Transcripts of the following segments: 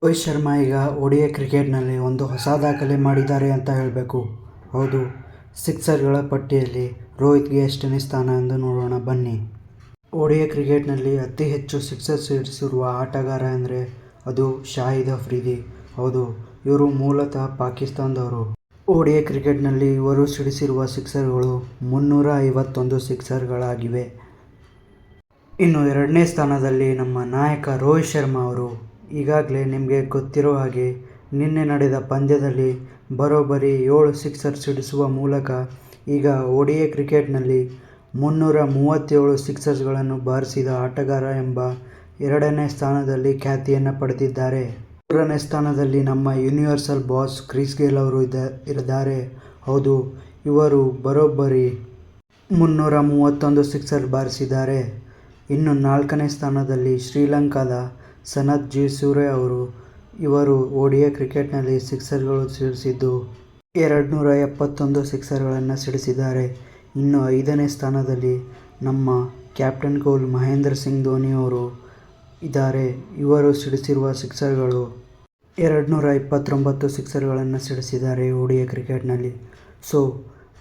ರೋಹಿತ್ ಶರ್ಮಾ ಈಗ ODI ಕ್ರಿಕೆಟ್ನಲ್ಲಿ ಒಂದು ಹೊಸ ದಾಖಲೆ ಮಾಡಿದ್ದಾರೆ ಅಂತ ಹೇಳಬೇಕು. ಹೌದು, ಸಿಕ್ಸರ್ಗಳ ಪಟ್ಟಿಯಲ್ಲಿ ರೋಹಿತ್ಗೆ ಎಷ್ಟನೇ ಸ್ಥಾನ ಎಂದು ನೋಡೋಣ ಬನ್ನಿ. ODI ಕ್ರಿಕೆಟ್ನಲ್ಲಿ ಅತಿ ಹೆಚ್ಚು ಸಿಕ್ಸರ್ ಸಿಡಿಸಿರುವ ಆಟಗಾರ ಅಂದರೆ ಅದು ಶಾಹಿದ್ ಅಫ್ರಿದಿ. ಹೌದು, ಇವರು ಮೂಲತಃ ಪಾಕಿಸ್ತಾನದವರು. ODI ಕ್ರಿಕೆಟ್ನಲ್ಲಿ ಇವರು ಸಿಡಿಸಿರುವ ಸಿಕ್ಸರ್ಗಳು 351 ಸಿಕ್ಸರ್ಗಳಾಗಿವೆ. ಇನ್ನು ಎರಡನೇ ಸ್ಥಾನದಲ್ಲಿ ನಮ್ಮ ನಾಯಕ ರೋಹಿತ್ ಶರ್ಮಾ ಅವರು. ಈಗಾಗಲೇ ನಿಮಗೆ ಗೊತ್ತಿರೋ ಹಾಗೆ ನಿನ್ನೆ ನಡೆದ ಪಂದ್ಯದಲ್ಲಿ ಬರೋಬ್ಬರಿ 7 ಸಿಕ್ಸರ್ ಸಿಡಿಸುವ ಮೂಲಕ ಈಗ ODI ಕ್ರಿಕೆಟ್ನಲ್ಲಿ 337 ಸಿಕ್ಸರ್ಗಳನ್ನು ಬಾರಿಸಿದ ಆಟಗಾರ ಎಂಬ ಎರಡನೇ ಸ್ಥಾನದಲ್ಲಿ ಖ್ಯಾತಿಯನ್ನು ಪಡೆದಿದ್ದಾರೆ. ಮೂರನೇ ಸ್ಥಾನದಲ್ಲಿ ನಮ್ಮ ಯೂನಿವರ್ಸಲ್ ಬಾಸ್ ಕ್ರಿಸ್ ಗೇಲ್ ಅವರು ಇದ್ದಾರೆ. ಹೌದು, ಇವರು ಬರೋಬ್ಬರಿ 331 ಸಿಕ್ಸರ್ ಬಾರಿಸಿದ್ದಾರೆ. ಇನ್ನು ನಾಲ್ಕನೇ ಸ್ಥಾನದಲ್ಲಿ ಶ್ರೀಲಂಕಾದ ಸನತ್ ಜಯಸೂರ್ಯ ಅವರು. ಇವರು ODI ಕ್ರಿಕೆಟ್ನಲ್ಲಿ ಸಿಕ್ಸರ್ಗಳು ಸಿಡಿಸಿದ್ದು 271 ಸಿಕ್ಸರ್ಗಳನ್ನು ಸಿಡಿಸಿದ್ದಾರೆ. ಇನ್ನು ಐದನೇ ಸ್ಥಾನದಲ್ಲಿ ನಮ್ಮ ಕ್ಯಾಪ್ಟನ್ ಕೂಲ್ ಮಹೇಂದ್ರ ಸಿಂಗ್ ಧೋನಿ ಅವರು ಇದ್ದಾರೆ. ಇವರು ಸಿಡಿಸಿರುವ ಸಿಕ್ಸರ್ಗಳು 229 ಸಿಕ್ಸರ್ಗಳನ್ನು ಸಿಡಿಸಿದ್ದಾರೆ ODI ಕ್ರಿಕೆಟ್ನಲ್ಲಿ. ಸೊ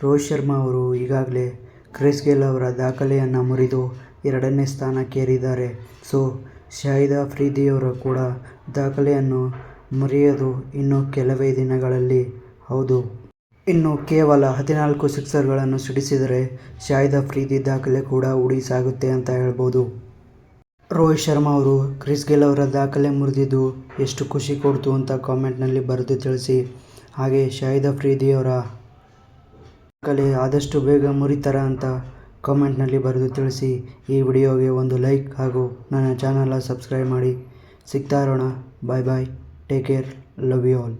ರೋಹಿತ್ ಶರ್ಮಾ ಅವರು ಈಗಾಗಲೇ ಕ್ರಿಸ್ ಗೇಲ್ ಅವರ ದಾಖಲೆಯನ್ನು ಮುರಿದು ಎರಡನೇ ಸ್ಥಾನಕ್ಕೇರಿದ್ದಾರೆ. ಸೊ ಶಾಹಿದ್ ಅಫ್ರಿದಿಯವರು ಕೂಡ ದಾಖಲೆಯನ್ನು ಮುರಿಯೋದು ಇನ್ನು ಕೆಲವೇ ದಿನಗಳಲ್ಲಿ. ಹೌದು, ಇನ್ನು ಕೇವಲ 14 ಸಿಕ್ಸರ್ಗಳನ್ನು ಸಿಡಿಸಿದರೆ ಶಾಹಿದ್ ಅಫ್ರಿದಿ ದಾಖಲೆ ಕೂಡ ಉಳಿಸಾಗುತ್ತೆ ಅಂತ ಹೇಳ್ಬೋದು. ರೋಹಿತ್ ಶರ್ಮಾ ಅವರು ಕ್ರಿಸ್ ಗೇಲ್ ಅವರ ದಾಖಲೆ ಮುರಿದಿದ್ದು ಎಷ್ಟು ಖುಷಿ ಕೊಡ್ತು ಅಂತ ಕಾಮೆಂಟ್ನಲ್ಲಿ ಬರೆದು ತಿಳಿಸಿ. ಹಾಗೆ ಶಾಹಿದ್ ಅಫ್ರಿದಿಯವರ ದಾಖಲೆ ಆದಷ್ಟು ಬೇಗ ಮುರಿತಾರ ಅಂತ ಕಾಮೆಂಟ್ನಲ್ಲಿ ಬರೆದು ತಿಳಿಸಿ. ಈ ವಿಡಿಯೋಗೆ ಒಂದು ಲೈಕ್ ಹಾಗೂ ನನ್ನ ಚಾನಲ್ನ ಸಬ್ಸ್ಕ್ರೈಬ್ ಮಾಡಿ. ಸಿಗ್ತಾ ಇರೋಣ. Bye bye. Take care. Love you all.